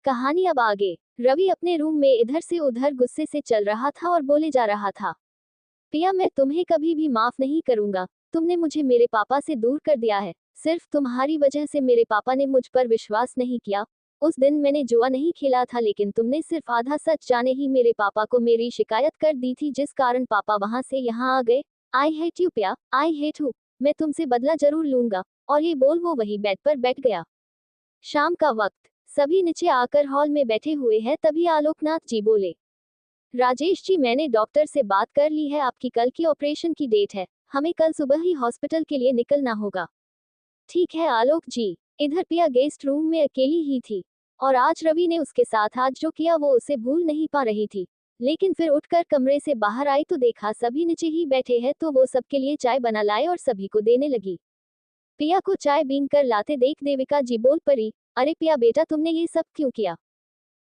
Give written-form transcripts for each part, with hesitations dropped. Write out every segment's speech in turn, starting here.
कहानी अब आगे। रवि अपने रूम में इधर से उधर गुस्से से चल रहा था और बोले जा रहा था, पिया मैं तुम्हें कभी भी माफ नहीं करूंगा। तुमने मुझे मेरे पापा से दूर कर दिया है। सिर्फ तुम्हारी वजह से मेरे पापा ने मुझ पर विश्वास नहीं किया। उस दिन मैंने जुआ नहीं खेला था, लेकिन तुमने सिर्फ आधा सच जाने ही मेरे पापा को मेरी शिकायत कर दी थी, जिस कारण पापा वहां से यहाँ आ गए। आई हेट यू पिया, आई हेट यू। मैं तुमसे बदला जरूर लूंगा। और ये बोल वो वही बेड पर बैठ गया। शाम का वक्त, सभी नीचे आकर हॉल में बैठे हुए हैं। तभी आलोकनाथ जी बोले, राजेश जी मैंने डॉक्टर से बात कर ली है, आपकी कल की ऑपरेशन की डेट है। हमें कल सुबह ही हॉस्पिटल के लिए निकलना होगा। ठीक है आलोक जी। इधर पिया गेस्ट रूम में अकेली ही थी और आज रवि ने उसके साथ आज जो किया वो उसे भूल नहीं पा रही थी। लेकिन फिर उठकर कमरे से बाहर आई तो देखा सभी नीचे ही बैठे हैं, तो वो सबके लिए चाय बना लाए और सभी को देने लगी। पिया को चाय बीन कर लाते देख देविका जी बोल पड़ी, अरे पिया बेटा तुमने ये सब क्यों किया?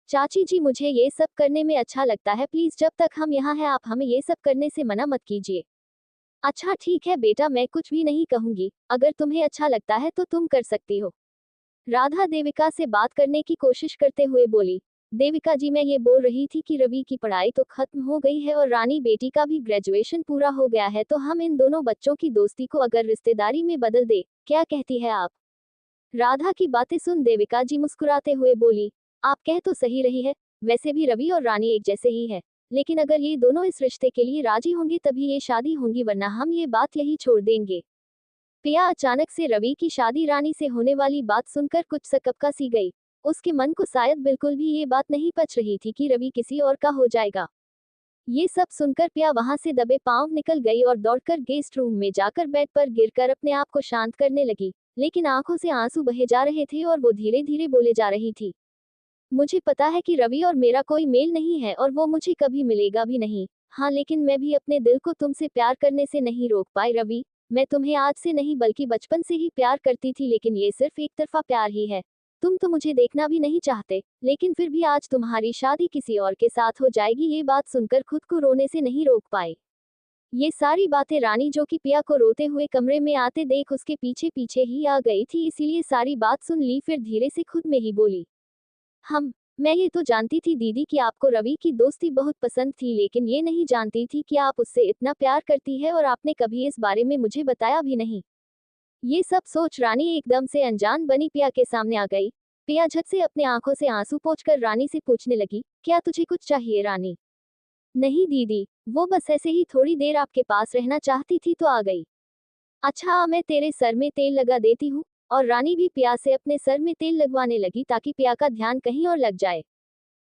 चाची जी मुझे ये सब करने में अच्छा लगता है, प्लीज जब तक हम यहाँ हैं आप हमें ये सब करने से मना मत कीजिए। अच्छा ठीक है बेटा, मैं कुछ भी नहीं कहूंगी, अगर तुम्हें अच्छा लगता है तो तुम कर सकती हो। राधा देविका से बात करने की कोशिश करते हुए बोली, देविका जी मैं ये बोल रही थी कि रवि की पढ़ाई तो खत्म हो गई है और रानी बेटी का भी ग्रेजुएशन पूरा हो गया है, तो हम इन दोनों बच्चों की दोस्ती को अगर रिश्तेदारी में बदल दे, क्या कहती है आप? राधा की बातें सुन देविका जी मुस्कुराते हुए बोली, आप कह तो सही रही है, वैसे भी रवि और रानी एक जैसे ही है, लेकिन अगर ये दोनों इस रिश्ते के लिए राजी होंगे तभी ये शादी होंगी, वरना हम ये बात यही छोड़ देंगे। पिया अचानक से रवि की शादी रानी से होने वाली बात सुनकर कुछ सकपका सी गई। उसके मन को शायद बिल्कुल भी ये बात नहीं पच रही थी कि रवि किसी और का हो जाएगा। ये सब सुनकर पिया वहां से दबे पांव निकल गई और दौड़कर गेस्ट रूम में जाकर बेड पर गिरकर अपने आप को शांत करने लगी, लेकिन आंखों से आंसू बहे जा रहे थे और वो धीरे धीरे बोले जा रही थी, मुझे पता है कि रवि और मेरा कोई मेल नहीं है और वो मुझे कभी मिलेगा भी नहीं। हाँ लेकिन मैं भी अपने दिल को तुमसे प्यार करने से नहीं रोक पाई रवि। मैं तुम्हें आज से नहीं बल्कि बचपन से ही प्यार करती थी, लेकिन ये सिर्फ एक तरफा प्यार ही है। तुम तो मुझे देखना भी नहीं चाहते, लेकिन फिर भी आज तुम्हारी शादी किसी और के साथ हो जाएगी। ये बात सुनकर खुद को रोने से नहीं रोक पाई। ये सारी बातें रानी जो कि पिया को रोते हुए कमरे में आते देख उसके पीछे पीछे ही आ गई थी, इसीलिए सारी बात सुन ली। फिर धीरे से खुद में ही बोली, हम मैं ये तो जानती थी दीदी कि आपको रवि की दोस्ती बहुत पसंद थी, लेकिन ये नहीं जानती थी कि आप उससे इतना प्यार करती है और आपने कभी इस बारे में मुझे बताया भी नहीं। ये सब सोच रानी एकदम से अनजान बनी पिया के सामने आ गई। पिया झट से अपने आंखों से आंसू पोंछकर रानी से पूछने लगी, क्या तुझे कुछ चाहिए रानी? नहीं दीदी, वो बस ऐसे ही थोड़ी देर आपके पास रहना चाहती थी तो आ गई। अच्छा मैं तेरे सर में तेल लगा देती हूँ। और रानी भी पिया से अपने सर में तेल लगवाने लगी ताकि पिया का ध्यान कहीं और लग जाए।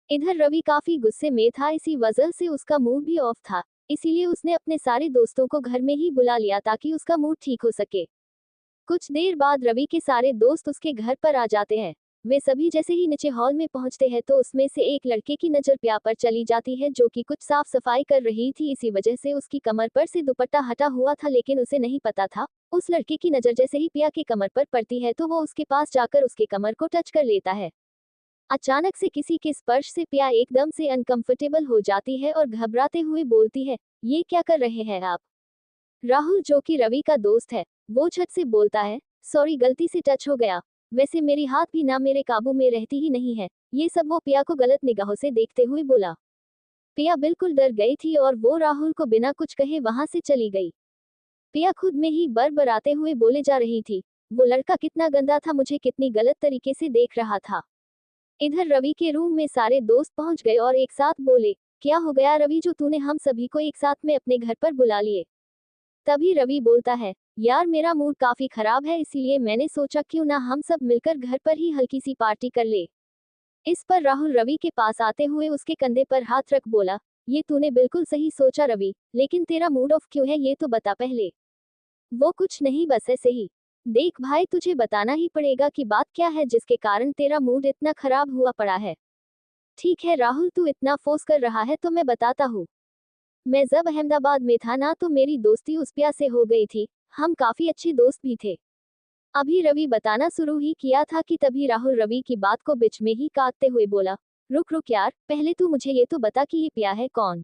इधर रवि काफी गुस्से में था, इसी वजह से उसका मूड भी ऑफ था। इसीलिए उसने अपने सारे दोस्तों को घर में ही बुला लिया ताकि उसका मूड ठीक हो सके। कुछ देर बाद रवि के सारे दोस्त उसके घर पर आ जाते हैं। वे सभी जैसे ही नीचे हॉल में पहुंचते हैं तो उसमें से एक लड़के की नजर पिया पर चली जाती है, जो कि कुछ साफ सफाई कर रही थी। इसी वजह से उसकी कमर पर से दुपट्टा हटा हुआ था, लेकिन उसे नहीं पता था। उस लड़के की नजर जैसे ही पिया के कमर पर पड़ती है तो वो उसके पास जाकर उसके कमर को टच कर लेता है। अचानक से किसी के स्पर्श से पिया एकदम से अनकंफर्टेबल हो जाती है और घबराते हुए बोलती है, ये क्या कर रहे हैं आप? राहुल जो कि रवि का दोस्त है, वो झट से बोलता है, सॉरी गलती से टच हो गया। वैसे मेरी हाथ भी ना मेरे काबू में रहती ही नहीं है। ये सब वो पिया को गलत निगाहों से देखते हुए बोला। पिया बिल्कुल डर गई थी और वो राहुल को बिना कुछ कहे वहां से चली गई। पिया खुद में ही बड़बड़ाते हुए बोले जा रही थी, वो लड़का कितना गंदा था, मुझे कितनी गलत तरीके से देख रहा था। इधर रवि के रूम में सारे दोस्त पहुंच गए और एक साथ बोले, क्या हो गया रवि जो तूने हम सभी को एक साथ में अपने घर पर बुला लिए? तभी रवि बोलता है, यार मेरा मूड काफी खराब है, इसीलिए मैंने सोचा क्यों ना हम सब मिलकर घर पर ही हल्की सी पार्टी कर ले। इस पर राहुल रवि के पास आते हुए उसके कंधे पर हाथ रख बोला, ये तूने बिल्कुल सही सोचा रवि, लेकिन तेरा मूड ऑफ क्यों है ये तो बता पहले। वो कुछ नहीं बस ऐसे ही। देख भाई तुझे बताना ही पड़ेगा कि बात क्या है जिसके कारण तेरा मूड इतना खराब हुआ पड़ा है। ठीक है राहुल, तू इतना फोर्स कर रहा है तो मैं बताता हूँ। मैं जब अहमदाबाद में था ना तो मेरी दोस्ती उस पिया से हो गई थी। हम काफी अच्छे दोस्त भी थे। अभी रवि बताना शुरू ही किया था कि तभी राहुल रवि की बात को बीच में ही काटते हुए बोला, रुक रुक यार, पहले तू मुझे ये तो बता कि ये पिया है कौन?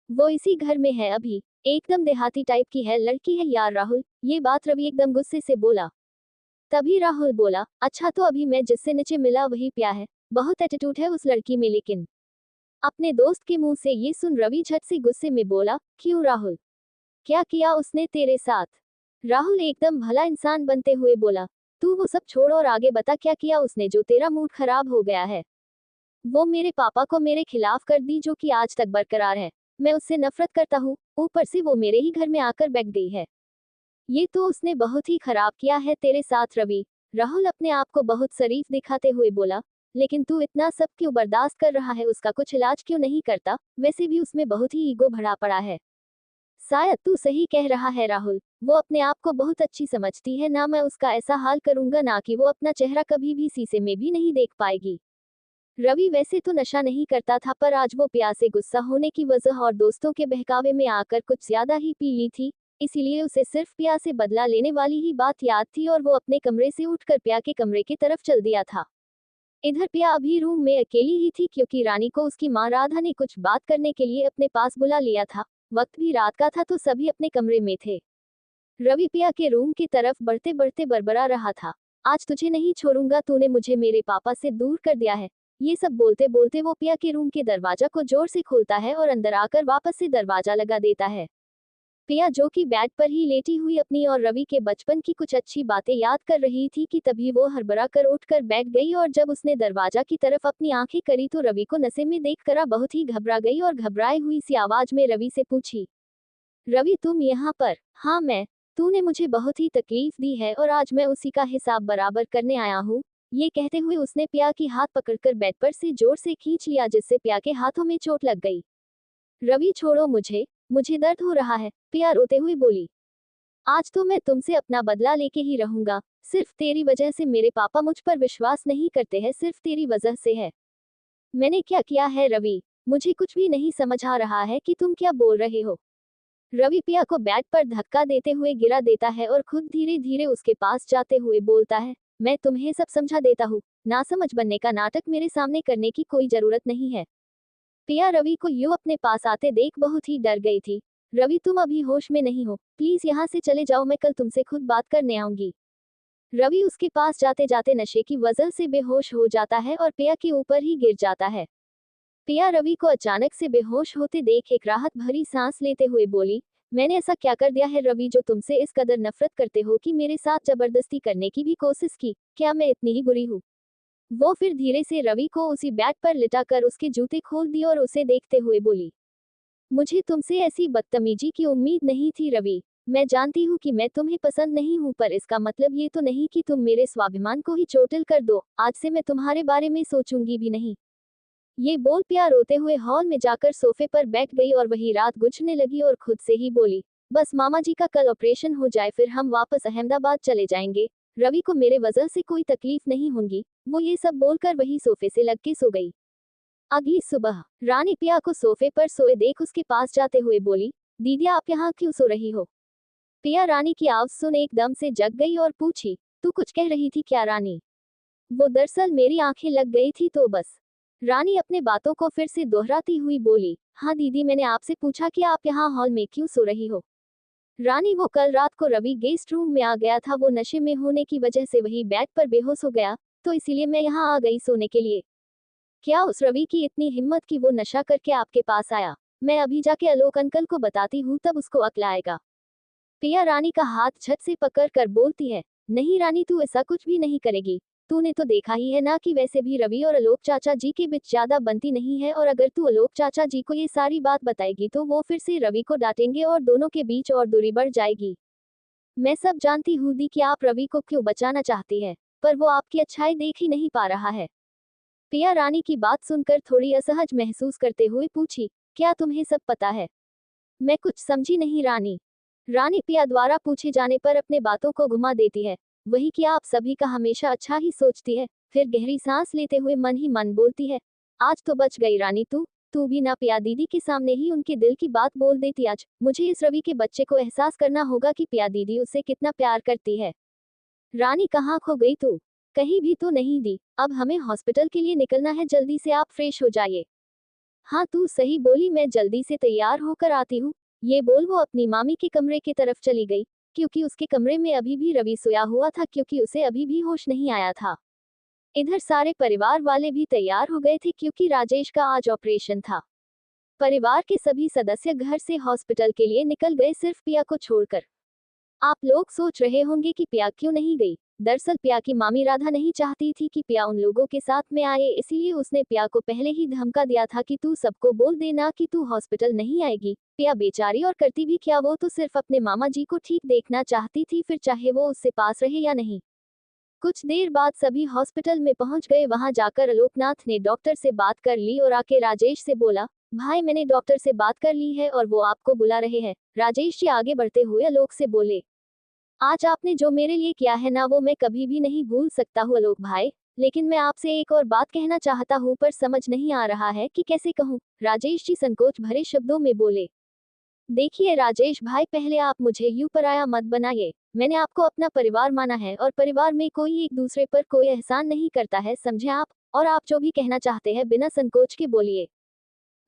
वो इसी घर में है अभी, एकदम देहाती टाइप की है लड़की है यार राहुल। ये बात रवि एकदम गुस्से से बोला। तभी राहुल बोला, अच्छा तो अभी मैं जिससे नीचे मिला वही पिया है? बहुत एटीट्यूड है उस लड़की में। लेकिन अपने दोस्त के मुंह से ये सुन रवि झट से गुस्से में बोला, क्यों राहुल, क्या किया उसने तेरे साथ? राहुल एकदम भला इंसान बनते हुए बोला, तू वो सब छोड़ और आगे बता क्या किया उसने जो तेरा मूड खराब हो गया है? वो मेरे पापा को मेरे खिलाफ कर दी जो कि आज तक बरकरार है। मैं उससे नफरत करता हूँ, ऊपर से वो मेरे ही घर में आकर बैठ गई है। ये तो उसने बहुत ही खराब किया है तेरे साथ रवि। राहुल अपने आप को बहुत शरीफ दिखाते हुए बोला, लेकिन तू इतना सब क्यों बर्दाश्त कर रहा है? उसका कुछ इलाज क्यों नहीं करता? वैसे भी उसमें बहुत ही ईगो भरा पड़ा है। शायद तू सही कह रहा है राहुल, वो अपने आप को बहुत अच्छी समझती है ना। मैं उसका ऐसा हाल करूंगा ना कि वो अपना चेहरा कभी भी शीशे में भी नहीं देख पाएगी। रवि वैसे तो नशा नहीं करता था, पर आज वो प्यार से गुस्सा होने की वजह और दोस्तों के बहकावे में आकर कुछ ज्यादा ही पी ली थी। इसीलिए उसे सिर्फ प्यार से बदला लेने वाली ही बात याद थी और वो अपने कमरे से उठकर प्या के कमरे की तरफ चल दिया था। इधर प्या अभी रूम में अकेली ही थी क्योंकि रानी को उसकी माँ राधा ने कुछ बात करने के लिए अपने पास बुला लिया था। वक्त भी रात का था तो सभी अपने कमरे में थे। रवि प्या के रूम की तरफ बढ़ते बढ़ते बरबरा रहा था, आज तुझे नहीं छोड़ूंगा, तूने मुझे मेरे पापा से दूर कर दिया है। ये सब बोलते बोलते वो प्या के रूम के दरवाजा को जोर से खोलता है और अंदर आकर वापस से दरवाजा लगा देता है। प्या जो कि बेड पर ही लेटी हुई अपनी और रवि के बचपन की कुछ अच्छी बातें याद कर रही थी कि तभी वो हड़बड़ा कर उठकर बैठ गई और जब उसने दरवाजा की तरफ अपनी आंखें करी तो रवि को नशे में देखकर बहुत ही घबरा गई और घबराई हुई सी आवाज में रवि से पूछी, रवि तुम यहाँ पर? हाँ मैं। तूने मुझे बहुत ही तकलीफ दी है और आज मैं उसी का हिसाब बराबर करने आया हूँ। ये कहते हुए उसने प्या की हाथ पकड़कर बेड पर से जोर से खींच लिया जिससे प्या के हाथों में चोट लग गई। रवि छोड़ो मुझे, मुझे दर्द हो रहा है, प्या रोते हुए बोली। आज तो मैं तुमसे अपना बदला लेके ही रहूंगा। सिर्फ तेरी वजह से मेरे पापा मुझ पर विश्वास नहीं करते हैं, सिर्फ तेरी वजह से है। मैंने क्या किया है रवि? मुझे कुछ भी नहीं समझ आ रहा है कि तुम क्या बोल रहे हो। रवि पिया को बेड पर धक्का देते हुए गिरा देता है और खुद धीरे धीरे उसके पास जाते हुए बोलता है, मैं तुम्हें सब समझा देता हूँ, नासमझ बनने का नाटक मेरे सामने करने की कोई जरूरत नहीं है। पिया रवि को यूं अपने पास आते देख बहुत ही डर गई थी। रवि तुम अभी होश में नहीं हो, प्लीज यहाँ से चले जाओ, मैं कल तुमसे खुद बात करने आऊंगी। रवि उसके पास जाते जाते नशे की वजह से बेहोश हो जाता है और पिया के ऊपर ही गिर जाता है। पिया रवि को अचानक से बेहोश होते देख एक राहत भरी सांस लेते हुए बोली, मैंने ऐसा क्या कर दिया है रवि जो तुमसे इस कदर नफरत करते हो कि मेरे साथ जबरदस्ती करने की भी कोशिश की? क्या मैं इतनी ही बुरी हूँ? वो फिर धीरे से रवि को उसी बेड पर लिटाकर उसके जूते खोल दिए और उसे देखते हुए बोली, मुझे तुमसे ऐसी बदतमीजी की उम्मीद नहीं थी रवि। मैं जानती हूँ कि मैं तुम्हें पसंद नहीं हूँ, पर इसका मतलब ये तो नहीं कि तुम मेरे स्वाभिमान को ही चोटिल कर दो। आज से मैं तुम्हारे बारे में सोचूंगी भी नहीं। ये बोल पिया रोते हुए हॉल में जाकर सोफे पर बैठ गई और वही रात गुजरने लगी और खुद से ही बोली, बस मामा जी का कल ऑपरेशन हो जाए फिर हम वापस अहमदाबाद चले जाएंगे। रवि को मेरे वजह से कोई तकलीफ नहीं होगी। वो ये सब बोलकर वही सोफे से लग के सो गई। अगली सुबह रानी पिया को सोफे पर सोए देख उसके पास जाते हुए बोली, दीदी आप यहाँ क्यों सो रही हो? पिया रानी की आवाज सुन एकदम से जग गई और पूछी, तू कुछ कह रही थी क्या रानी? वो दरअसल मेरी आंखें लग गई थी तो बस। रानी अपने बातों को फिर से दोहराती हुई बोली, हाँ दीदी मैंने आपसे पूछा कि आप यहाँ हॉल में क्यों सो रही हो? रानी वो कल रात को रवि गेस्ट रूम में आ गया था, वो नशे में होने की वजह से वही बेड पर बेहोश हो गया, तो इसीलिए मैं यहाँ आ गई सोने के लिए। क्या उस रवि की इतनी हिम्मत कि वो नशा करके आपके पास आया? मैं अभी जाके आलोक अंकल को बताती हूँ तब उसको अक्ल आएगा। पिया रानी का हाथ झट से पकड़ कर बोलती है, नहीं रानी तू ऐसा कुछ भी नहीं करेगी। तूने तो देखा ही है ना कि वैसे भी रवि और आलोक चाचा जी के बीच ज्यादा बनती नहीं है, और अगर तू आलोक चाचा जी को ये सारी बात बताएगी तो वो फिर से रवि को डांटेंगे और दोनों के बीच और दूरी बढ़ जाएगी। मैं सब जानती हूँ दी कि आप रवि को क्यों बचाना चाहती है, पर वो आपकी अच्छाई देख ही नहीं पा रहा है। पिया रानी की बात सुनकर थोड़ी असहज महसूस करते हुए पूछी, क्या तुम्हें सब पता है? मैं कुछ समझी नहीं रानी। रानी पिया द्वारा पूछे जाने पर अपने बातों को घुमा देती है, वही कि आप सभी का हमेशा अच्छा ही सोचती है। फिर गहरी सांस लेते हुए मन ही मन बोलती है, आज तो बच गई रानी तू भी ना पिया दीदी के सामने ही उनके दिल की बात बोल देती। आज मुझे इस रवि के बच्चे को एहसास करना होगा कि पिया दीदी उसे कितना प्यार करती है। रानी कहाँ खो गई तू? कहीं भी तो नहीं दी। अब हमें हॉस्पिटल के लिए निकलना है, जल्दी से आप फ्रेश हो जाइए। हाँ तू सही बोली, मैं जल्दी से तैयार होकर आती हूँ। ये बोल वो अपनी मामी के कमरे की तरफ चली गई, क्योंकि उसके कमरे में अभी भी रवि सोया हुआ था, क्योंकि उसे अभी भी होश नहीं आया था। इधर सारे परिवार वाले भी तैयार हो गए थे क्योंकि राजेश का आज ऑपरेशन था। परिवार के सभी सदस्य घर से हॉस्पिटल के लिए निकल गए, सिर्फ पिया को छोड़कर। आप लोग सोच रहे होंगे कि पिया क्यों नहीं गई। दरअसल पिया की मामी राधा नहीं चाहती थी कि पिया उन लोगों के साथ में आए, इसलिए उसने पिया को पहले ही धमका दिया था कि तू सबको बोल देना कि तू हॉस्पिटल नहीं आएगी। पिया बेचारी और करती भी क्या, वो तो सिर्फ अपने मामा जी को ठीक देखना चाहती थी, फिर चाहे वो उससे पास रहे या नहीं। कुछ देर बाद सभी हॉस्पिटल में पहुंच गए। वहां जाकर आलोकनाथ ने डॉक्टर से बात कर ली और आके राजेश से बोला, भाई मैंने डॉक्टर से बात कर ली है और वो आपको बुला रहे हैं। राजेश जी आगे बढ़ते हुए आलोक से बोले, आज आपने जो मेरे लिए किया है ना, वो मैं कभी भी नहीं भूल सकता हूँ आलोक भाई। लेकिन मैं आपसे एक और बात कहना चाहता हूँ, पर समझ नहीं आ रहा है कि कैसे कहूँ। राजेश जी संकोच भरे शब्दों में बोले, देखिए राजेश भाई, पहले आप मुझे यूं पराया मत बनाइए। मैंने आपको अपना परिवार माना है और परिवार में कोई एक दूसरे पर कोई एहसान नहीं करता है, समझे आप। और आप जो भी कहना चाहते हैं बिना संकोच के बोलिए।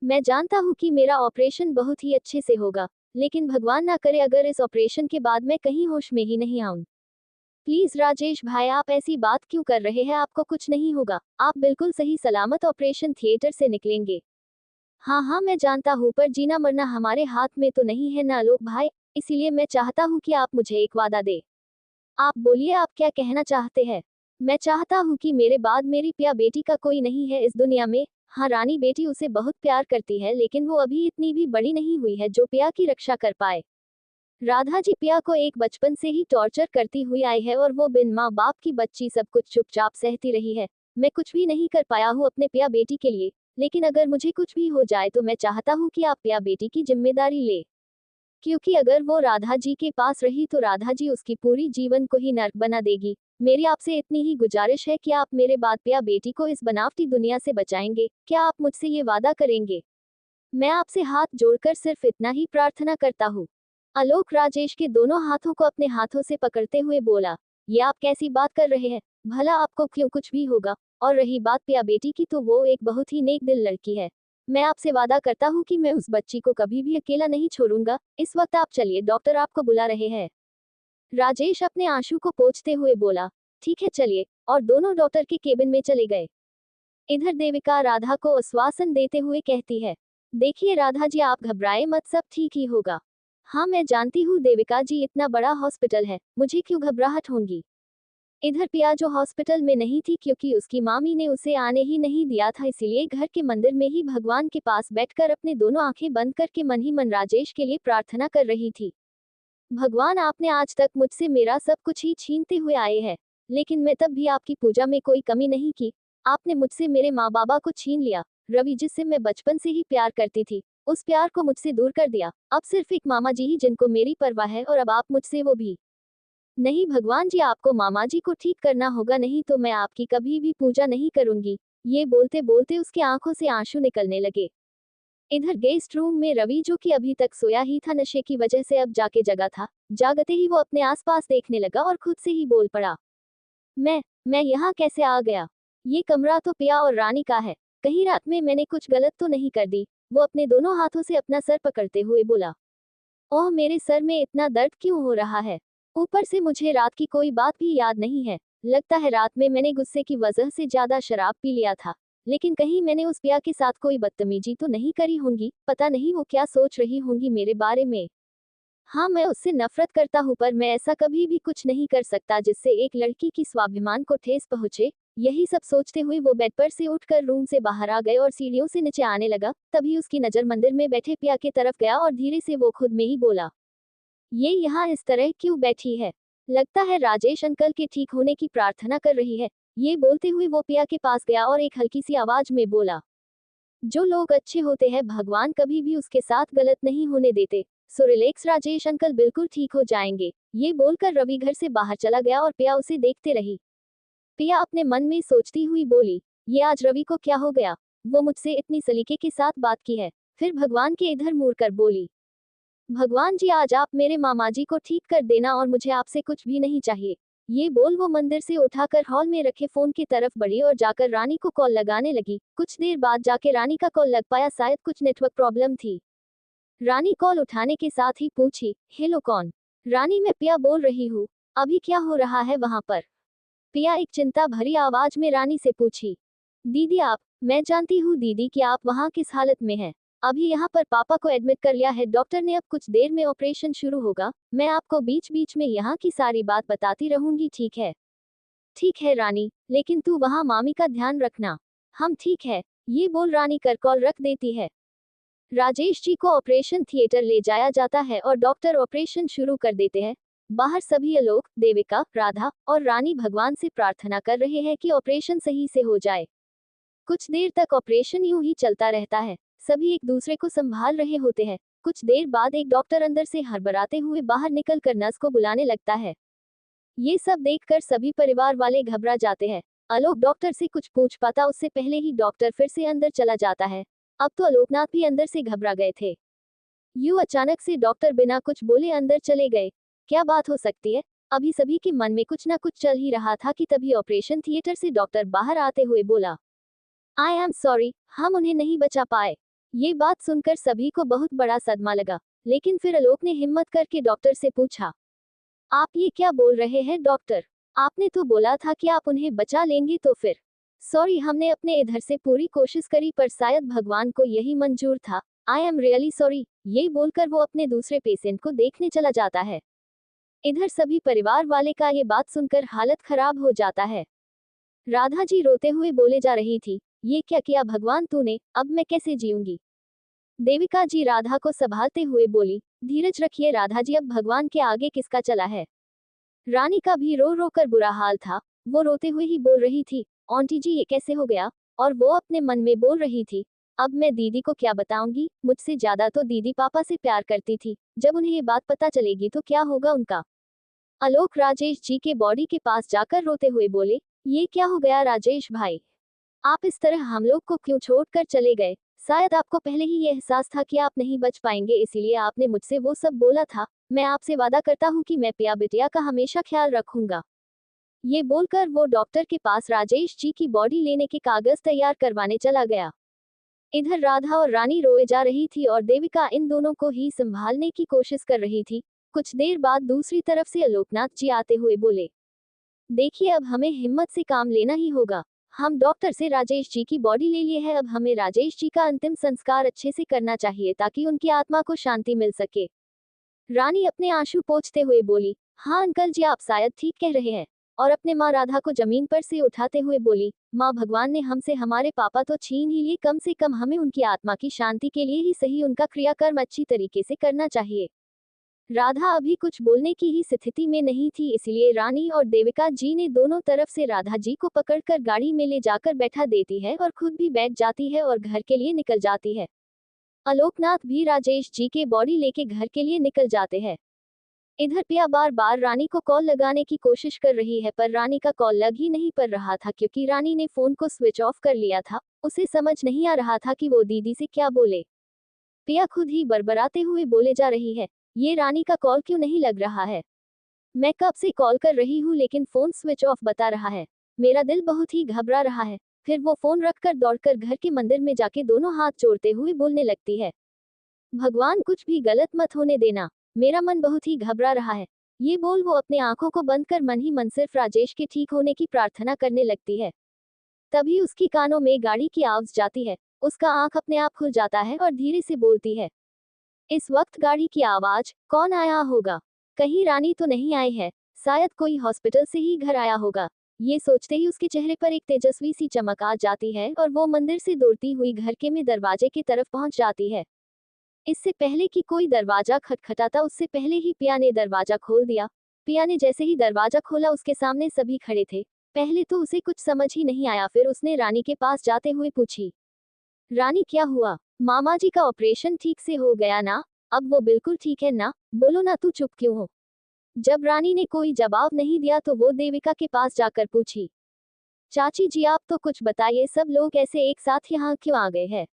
मैं जानता हूँ कि मेरा ऑपरेशन बहुत ही अच्छे से होगा, लेकिन भगवान ना करे अगर इस ऑपरेशन के बाद मैं कहीं होश में ही नहीं आऊं। प्लीज राजेश भाई, आप ऐसी बात क्यों कर रहे हैं, आपको कुछ नहीं होगा। आप बिल्कुल सही सलामत ऑपरेशन थिएटर से निकलेंगे। हाँ हाँ मैं जानता हूँ, पर जीना मरना हमारे हाथ में तो नहीं है ना आलोक भाई। इसीलिए मैं चाहता हूँ कि आप मुझे एक वादा दे। आप बोलिए, आप क्या कहना चाहते हैं। मैं चाहता हूँ कि मेरे बाद मेरी पिया बेटी का कोई नहीं है इस दुनिया में। हाँ रानी बेटी उसे बहुत प्यार करती है, लेकिन वो अभी इतनी भी बड़ी नहीं हुई है जो पिया की रक्षा कर पाए। राधा जी पिया को एक बचपन से ही टॉर्चर करती हुई आई है और वो बिन माँ बाप की बच्ची सब कुछ चुपचाप सहती रही है। मैं कुछ भी नहीं कर पाया हूँ अपने पिया बेटी के लिए, लेकिन अगर मुझे कुछ भी हो जाए तो मैं चाहता हूँ कि आप पिया बेटी की जिम्मेदारी ले। क्योंकि अगर वो राधा जी के पास रही तो राधा जी उसकी पूरी जीवन को ही नर्क बना देगी। मेरी आपसे इतनी ही गुजारिश है कि आप मेरे बाद पिया बेटी को इस बनावटी दुनिया से बचाएंगे। क्या आप मुझसे ये वादा करेंगे। मैं आपसे हाथ जोड़कर सिर्फ इतना ही प्रार्थना करता हूँ। आलोक राजेश के दोनों हाथों को अपने हाथों से पकड़ते हुए बोला, ये आप कैसी बात कर रहे हैं, भला आपको क्यों कुछ भी होगा। और रही बात पिया बेटी की, तो वो एक बहुत ही नेक दिल लड़की है। मैं आपसे वादा करता हूँ कि मैं उस बच्ची को कभी भी अकेला नहीं छोड़ूंगा। इस वक्त आप चलिए, डॉक्टर आपको बुला रहे हैं। राजेश अपने आंसू को पोंछते हुए बोला, ठीक है चलिए। और दोनों डॉक्टर के केबिन में चले गए। इधर देविका राधा को आश्वासन देते हुए कहती है, देखिए राधा जी, आप घबराए मत, सब ठीक ही होगा। हाँ मैं जानती हूँ देविका जी, इतना बड़ा हॉस्पिटल है, मुझे क्यों घबराहट होगी। इधर पिया जो हॉस्पिटल में नहीं थी क्योंकि उसकी मामी ने उसे आने ही नहीं दिया था, इसीलिए घर के मंदिर में ही भगवान के पास बैठकर अपने दोनों आंखें बंद करके मन ही मन राजेश के लिए प्रार्थना कर रही थी। भगवान, आपने आज तक मुझसे मेरा सब कुछ ही छीनते हुए आए हैं, लेकिन मैं तब भी आपकी पूजा में कोई कमी नहीं की। आपने मुझसे मेरे माँ बाबा को छीन लिया। रवि जिससे मैं बचपन से ही प्यार करती थी, उस प्यार को मुझसे दूर कर दिया। अब सिर्फ एक मामा जी ही जिनको मेरी परवाह है, और अब आप मुझसे वो भी नहीं। भगवान जी, आपको मामा जी को ठीक करना होगा, नहीं तो मैं आपकी कभी भी पूजा नहीं करूंगी। ये बोलते बोलते उसकी आंखों से आंसू निकलने लगे। इधर गेस्ट रूम में रवि, जो कि अभी तक सोया ही था, नशे की वजह से अब जाके जगा था। जागते ही वो अपने आसपास देखने लगा और खुद से ही बोल पड़ा, मैं यहाँ कैसे आ गया। ये कमरा तो पिया और रानी का है। कहीं रात में मैंने कुछ गलत तो नहीं कर दी। वो अपने दोनों हाथों से अपना सर पकड़ते हुए बोला, ओह मेरे सर में इतना दर्द क्यों हो रहा है। ऊपर से मुझे रात की कोई बात भी याद नहीं है। लगता है रात में मैंने गुस्से की वजह से ज्यादा शराब पी लिया था। लेकिन कहीं मैंने उस पिया के साथ कोई बदतमीजी तो नहीं करी होंगी। पता नहीं वो क्या सोच रही होंगी मेरे बारे में। हाँ मैं उससे नफरत करता हूँ, पर मैं ऐसा कभी भी कुछ नहीं कर सकता जिससे एक लड़की की स्वाभिमान को ठेस पहुँचे। यही सब सोचते हुए वो बेड पर से उठकर रूम से बाहर आ गए और सीढ़ियों से नीचे आने लगा। तभी उसकी नजर मंदिर में बैठे पिया की तरफ गया और धीरे से वो खुद में ही बोला, ये यहाँ इस तरह क्यों बैठी है। लगता है राजेश अंकल के ठीक होने की प्रार्थना कर रही है। ये बोलते हुए वो पिया के पास गया और एक हल्की सी आवाज में बोला, जो लोग अच्छे होते हैं भगवान कभी भी उसके साथ गलत नहीं होने देते। सो रिलैक्स राजेश अंकल, बिल्कुल ठीक हो जाएंगे। ये बोलकर रवि घर से बाहर चला गया और पिया उसे देखते रही। पिया अपने मन में सोचती हुई बोली, ये आज रवि को क्या हो गया, वो मुझसे इतनी सलीके के साथ बात की है। फिर भगवान के इधर मुड़ कर बोली, भगवान जी आज आप मेरे मामा जी को ठीक कर देना और मुझे आपसे कुछ भी नहीं चाहिए। ये बोल वो मंदिर से उठाकर हॉल में रखे फोन की तरफ बढ़ी और जाकर रानी को कॉल लगाने लगी। कुछ देर बाद जाके रानी का कॉल लग पाया, शायद कुछ नेटवर्क प्रॉब्लम थी। रानी कॉल उठाने के साथ ही पूछी, हेलो कौन। रानी, मैं पिया बोल रही हूँ। अभी क्या हो रहा है वहां पर। पिया एक चिंता भरी आवाज में रानी से पूछी। दीदी आप, मैं जानती हूँ दीदी कि आप वहाँ किस हालत में हैं। अभी यहाँ पर पापा को एडमिट कर लिया है डॉक्टर ने, अब कुछ देर में ऑपरेशन शुरू होगा। मैं आपको बीच बीच में यहाँ की सारी बात बताती रहूंगी, ठीक है? ठीक है रानी, लेकिन तू वहाँ मामी का ध्यान रखना। हम ठीक है, ये बोल रानी कर कॉल रख देती है। राजेश जी को ऑपरेशन थिएटर ले जाया जाता है और डॉक्टर ऑपरेशन शुरू कर देते हैं। बाहर सभी आलोक, देविका, राधा और रानी भगवान से प्रार्थना कर रहे हैं कि ऑपरेशन सही से हो जाए। कुछ देर तक ऑपरेशन यूं ही चलता रहता है। सभी एक दूसरे को संभाल रहे होते हैं। कुछ देर बाद एक डॉक्टर अंदर से हड़बड़ाते हुए बाहर निकलकर नर्स को बुलाने लगता है। ये सब देखकर सभी परिवार वाले घबरा जाते हैं। आलोक डॉक्टर से कुछ पूछ पाता उससे पहले ही डॉक्टर फिर से अंदर चला जाता है। अब तो आलोकनाथ भी अंदर से घबरा गए थे। यूं अचानक से डॉक्टर बिना कुछ बोले अंदर चले गए। क्या बात हो सकती है? अभी सभी के मन में कुछ ना कुछ चल ही रहा था कि तभी ऑपरेशन थिएटर से डॉक्टर बाहर आते हुए बोला, आई एम सॉरी, हम उन्हें नहीं बचा पाए। ये बात सुनकर सभी को बहुत बड़ा सदमा लगा, लेकिन फिर आलोक ने हिम्मत करके डॉक्टर से पूछा, आप ये क्या बोल रहे हैं डॉक्टर? आपने तो बोला था कि आप उन्हें बचा लेंगे, तो फिर? सॉरी, हमने अपने इधर से पूरी कोशिश करी पर शायद भगवान को यही मंजूर था। I am really sorry. ये बोलकर वो अपने दूसरे पेशेंट को देखने चला जाता है। इधर सभी परिवार वाले का ये बात सुनकर हालत खराब हो जाता है। राधा जी रोते हुए बोले जा रही थी, ये क्या किया भगवान तूने, अब मैं कैसे जीऊंगी? देविका जी राधा को संभालते हुए बोली, धीरज रखिए राधा जी, अब भगवान के आगे किसका चला है। रानी का भी रो रो कर बुरा हाल था। वो रोते हुए ही बोल रही थी, आंटी जी ये कैसे हो गया? और वो अपने मन में बोल रही थी, अब मैं दीदी को क्या बताऊंगी, मुझसे ज्यादा तो दीदी पापा से प्यार करती थी, जब उन्हें ये बात पता चलेगी तो क्या होगा उनका। आलोक राजेश जी के बॉडी के पास जाकर रोते हुए बोले, ये क्या हो गया राजेश भाई? आप इस तरह हम लोग को क्यों छोड़कर चले गए? शायद आपको पहले ही ये एहसास था कि आप नहीं बच पाएंगे, इसीलिए आपने मुझसे वो सब बोला था। मैं आपसे वादा करता हूँ कि मैं पिया बिटिया का हमेशा ख्याल रखूंगा। ये बोलकर वो डॉक्टर के पास राजेश जी की बॉडी लेने के कागज तैयार करवाने चला गया। इधर राधा और रानी रोए जा रही थी और देविका इन दोनों को ही संभालने की कोशिश कर रही थी। कुछ देर बाद दूसरी तरफ से आलोकनाथ जी आते हुए बोले, देखिए अब हमें हिम्मत से काम लेना ही होगा। हम डॉक्टर से राजेश जी की बॉडी ले लिए है, अब हमें राजेश जी का अंतिम संस्कार अच्छे से करना चाहिए ताकि उनकी आत्मा को शांति मिल सके। रानी अपने आंसू पोंछते हुए बोली, हाँ अंकल जी आप शायद ठीक कह रहे हैं। और अपने माँ राधा को जमीन पर से उठाते हुए बोली, माँ भगवान ने हमसे हमारे पापा तो छीन ही लिए, कम से कम हमें उनकी आत्मा की शांति के लिए ही सही उनका क्रियाकर्म अच्छी तरीके से करना चाहिए। राधा अभी कुछ बोलने की ही स्थिति में नहीं थी, इसलिए रानी और देविका जी ने दोनों तरफ से राधा जी को पकड़कर गाड़ी में ले जाकर बैठा देती है और खुद भी बैठ जाती है और घर के लिए निकल जाती है। आलोकनाथ भी राजेश जी के बॉडी लेके घर के लिए निकल जाते हैं। इधर पिया बार बार रानी को कॉल लगाने की कोशिश कर रही है पर रानी का कॉल लग ही नहीं पड़ रहा था क्योंकि रानी ने फोन को स्विच ऑफ कर लिया था। उसे समझ नहीं आ रहा था कि वो दीदी से क्या बोले। पिया खुद ही बड़बड़ाते हुए बोले जा रही है, ये रानी का कॉल क्यों नहीं लग रहा है? मैं कब से कॉल कर रही हूँ लेकिन फोन स्विच ऑफ बता रहा है। मेरा दिल बहुत ही घबरा रहा है। फिर वो फोन रखकर दौड़कर घर के मंदिर में जाके दोनों हाथ जोड़ते हुए बोलने लगती है, भगवान कुछ भी गलत मत होने देना, मेरा मन बहुत ही घबरा रहा है। ये बोल वो अपने आंखों को बंद कर मन ही मन सिर्फ राजेश के ठीक होने की प्रार्थना करने लगती है। तभी उसकी कानों में गाड़ी की आवाज जाती है। उसका आंख अपने आप खुल जाता है और धीरे से बोलती है, इस वक्त गाड़ी की आवाज, कौन आया होगा? कहीं रानी तो नहीं आई है? शायद कोई हॉस्पिटल से ही घर आया होगा। ये सोचते ही उसके चेहरे पर एक तेजस्वी सी चमक आ जाती है और वो मंदिर से दौड़ती हुई घर के में दरवाजे की तरफ पहुंच जाती है। इससे पहले कि कोई दरवाजा खटखटाता उससे पहले ही पिया ने दरवाजा खोल दिया। पिया ने जैसे ही दरवाजा खोला उसके सामने सभी खड़े थे। पहले तो उसे कुछ समझ ही नहीं आया, फिर उसने रानी के पास जाते हुए पूछी, रानी क्या हुआ? मामा जी का ऑपरेशन ठीक से हो गया ना? अब वो बिल्कुल ठीक है ना? बोलो ना, तू चुप क्यों हो? जब रानी ने कोई जवाब नहीं दिया तो वो देविका के पास जाकर पूछी, चाची जी आप तो कुछ बताइए, सब लोग ऐसे एक साथ यहाँ क्यों आ गए हैं?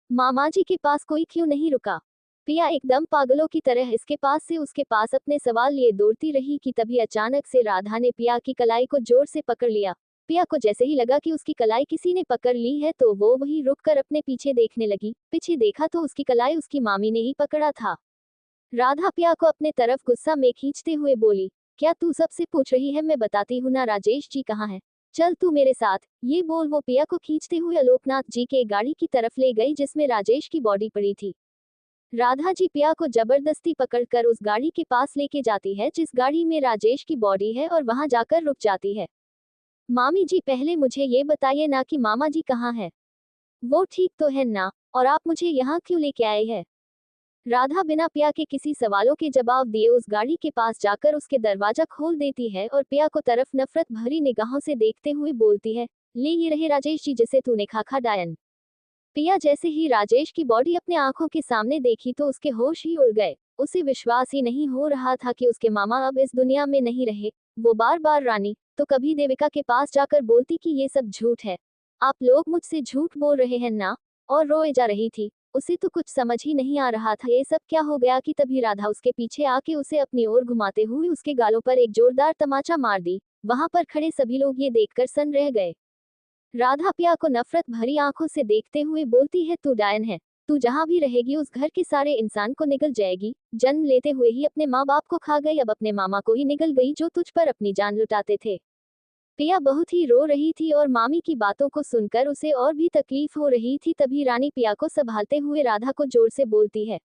मामा जी के पास कोई क्यों नहीं रुका? पिया एकदम पागलों की तरह इसके पास से उसके पास अपने सवाल लिए दौड़ती रही कि तभी अचानक से राधा ने पिया की कलाई को जोर से पकड़ लिया। पिया को जैसे ही लगा कि उसकी कलाई किसी ने पकड़ ली है तो वो वहीं रुककर अपने पीछे देखने लगी। पीछे देखा तो उसकी कलाई उसकी मामी ने ही पकड़ा था। राधा पिया को अपने तरफ गुस्सा में खींचते हुए बोली, क्या तू सबसे पूछ रही है? मैं बताती हूँ ना, राजेश जी कहाँ है, चल तू मेरे साथ। ये बोल वो पिया को खींचते हुए आलोकनाथ जी के गाड़ी की तरफ ले गई जिसमें राजेश की बॉडी पड़ी थी। राधा जी पिया को जबरदस्ती पकड़कर उस गाड़ी के पास लेके जाती है जिस गाड़ी में राजेश की बॉडी है और वहां जाकर रुक जाती है। मामी जी पहले मुझे ये बताइए ना कि मामा जी कहाँ है, वो ठीक तो है ना, और आप मुझे यहाँ क्यों लेके आए हैं? राधा बिना पिया के किसी सवालों के जवाब दिए उस गाड़ी के पास जाकर उसके दरवाजा खोल देती है और पिया को तरफ नफरत भरी निगाहों से देखते हुए बोलती है, ले ये रहे राजेश जी जिसे तूने खा डायन। पिया जैसे ही राजेश की बॉडी अपने आंखों के सामने देखी तो उसके होश ही उड़ गए। उसे विश्वास ही नहीं हो रहा था कि उसके मामा अब इस दुनिया में नहीं रहे। वो बार बार रानी तो कभी देविका के पास जाकर बोलती कि ये सब झूठ है, आप लोग मुझसे झूठ बोल रहे हैं ना, और रोए जा रही थी। उसे तो कुछ समझ ही नहीं आ रहा था ये सब क्या हो गया कि तभी राधा उसके पीछे आके उसे अपनी ओर घुमाते हुए उसके गालों पर एक जोरदार तमाचा मार दी। वहां पर खड़े सभी लोग ये देखकर सन रह गए। राधा पिया को नफरत भरी आंखों से देखते हुए बोलती है, तू डायन है, तू जहां भी रहेगी उस घर के सारे इंसान को निगल जाएगी। जन्म लेते हुए ही अपने माँ बाप को खा गई, अब अपने मामा को ही निगल गई जो तुझ पर अपनी जान लुटाते थे। पिया बहुत ही रो रही थी और मामी की बातों को सुनकर उसे और भी तकलीफ हो रही थी। तभी रानी पिया को संभालते हुए राधा को जोर से बोलती है,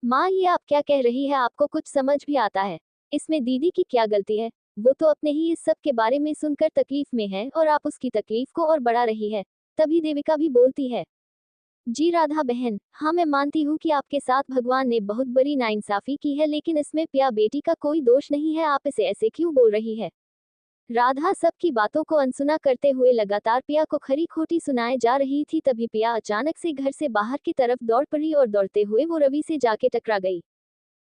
माँ ये आप क्या कह रही है, आपको कुछ समझ भी आता है? इसमें दीदी की क्या गलती है? वो तो अपने ही इस सब के बारे में सुनकर तकलीफ में है और आप उसकी तकलीफ को और बढ़ा रही है। तभी देविका भी बोलती है, जी राधा बहन, हाँ मैं मानती हूँ कि आपके साथ भगवान ने बहुत बड़ी नाइंसाफी की है, लेकिन इसमें पिया बेटी का कोई दोष नहीं है, आप इसे ऐसे क्यों बोल रही है? राधा सबकी बातों को अनसुना करते हुए लगातार पिया को खरी खोटी सुनाए जा रही थी। तभी पिया अचानक से घर से बाहर की तरफ दौड़ पड़ी और दौड़ते हुए वो रवि से जाके टकरा गई।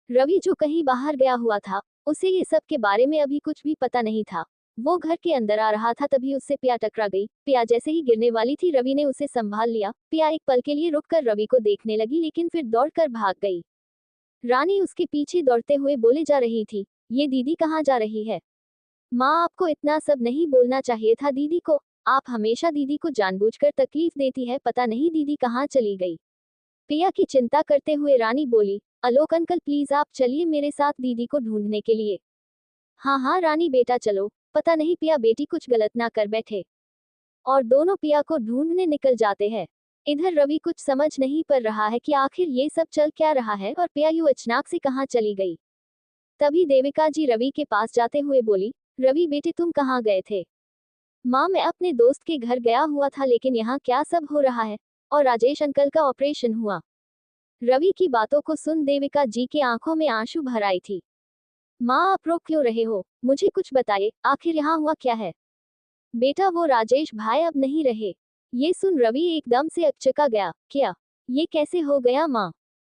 रवि जो कहीं बाहर गया हुआ था, उसे ये सब के बारे में अभी कुछ भी पता नहीं था। वो घर के अंदर आ रहा था तभी उससे पिया टकरा गई। पिया जैसे ही गिरने वाली थी रवि ने उसे संभाल लिया। पिया एक पल के लिए रुककर रवि को देखने लगी लेकिन फिर दौड़कर भाग गई। रानी उसके पीछे दौड़ते हुए बोले जा रही थी, ये दीदी कहाँ जा रही है? माँ आपको इतना सब नहीं बोलना चाहिए था दीदी को, आप हमेशा दीदी को जानबूझकर तकलीफ देती है, पता नहीं दीदी कहाँ चली गई। पिया की चिंता करते हुए रानी बोली, आलोक अंकल प्लीज आप चलिए मेरे साथ दीदी को ढूंढने के लिए। हाँ हाँ रानी बेटा चलो, पता नहीं पिया बेटी कुछ गलत ना कर बैठे। और दोनों पिया को ढूंढने निकल जाते हैं। इधर रवि कुछ समझ नहीं पड़ रहा है कि आखिर ये सब चल क्या रहा है और पिया यूं अचानक से कहाँ चली गई। तभी देविका जी रवि के पास जाते हुए बोली, रवि बेटे तुम कहाँ गए थे? माँ मैं अपने दोस्त के घर गया हुआ था, लेकिन यहाँ क्या सब हो रहा है? और राजेश अंकल का ऑपरेशन हुआ। रवि की बातों को सुन देविका जी के आंखों में आंसू भर आई थी। माँ आप रो क्यों रहे हो, मुझे कुछ बताइए, आखिर यहाँ हुआ क्या है? बेटा वो राजेश भाई अब नहीं रहे। ये सुन रवि एकदम से अचका गया, क्या? ये कैसे हो गया माँ?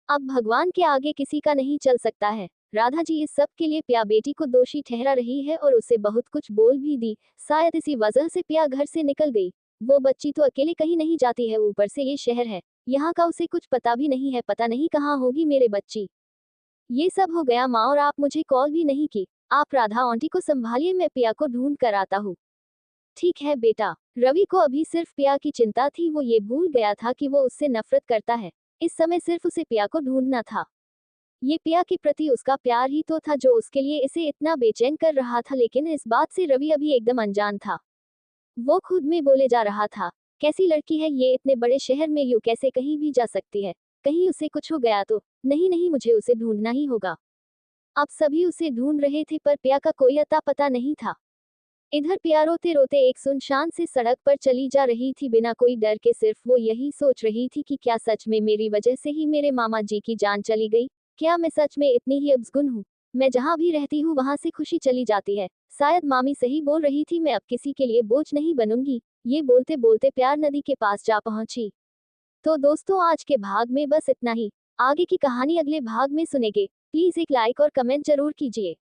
अब भगवान के आगे किसी का नहीं चल सकता है। राधा जी इस सब के लिए पिया बेटी को दोषी ठहरा रही है और उसे बहुत कुछ बोल भी दी। शायद इसी वजह से पिया घर से निकल गई। वो बच्ची तो अकेले कहीं नहीं जाती है, ऊपर से ये शहर है, यहाँ का उसे कुछ पता भी नहीं है, पता नहीं कहाँ होगी मेरे बच्ची। ये सब हो गया माँ और आप मुझे कॉल भी नहीं की। आप राधा आंटी को संभालिए, मैं पिया को ढूंढ कर आता हूँ। ठीक है बेटा। रवि को अभी सिर्फ पिया की चिंता थी, वो ये भूल गया था कि वो उससे नफरत करता है। इस समय सिर्फ उसे पिया को ढूंढना था। ये पिया के प्रति उसका प्यार ही तो था जो उसके लिए इसे इतना बेचैन कर रहा था, लेकिन इस बात से रवि अभी एकदम अनजान था। वो खुद में बोले जा रहा था, कैसी लड़की है ये, इतने बड़े शहर में यूं कैसे कहीं भी जा सकती है? कहीं उसे कुछ हो गया तो? नहीं नहीं मुझे उसे ढूंढना ही होगा। अब सभी उसे ढूंढ रहे थे पर पिया का कोई अता पता नहीं था। इधर पिया रोते रोते एक सुनसान सी सड़क पर चली जा रही थी बिना कोई डर के। सिर्फ वो यही सोच रही थी कि क्या सच में मेरी वजह से ही मेरे मामा जी की जान चली गई? क्या मैं सच में इतनी ही अबज़गुन हूँ? मैं जहाँ भी रहती हूँ वहाँ से खुशी चली जाती है। शायद मामी सही बोल रही थी, मैं अब किसी के लिए बोझ नहीं बनूंगी। ये बोलते बोलते प्यार नदी के पास जा पहुंची। तो दोस्तों आज के भाग में बस इतना ही। आगे की कहानी अगले भाग में सुनेंगे। प्लीज एक लाइक और कमेंट जरूर कीजिए।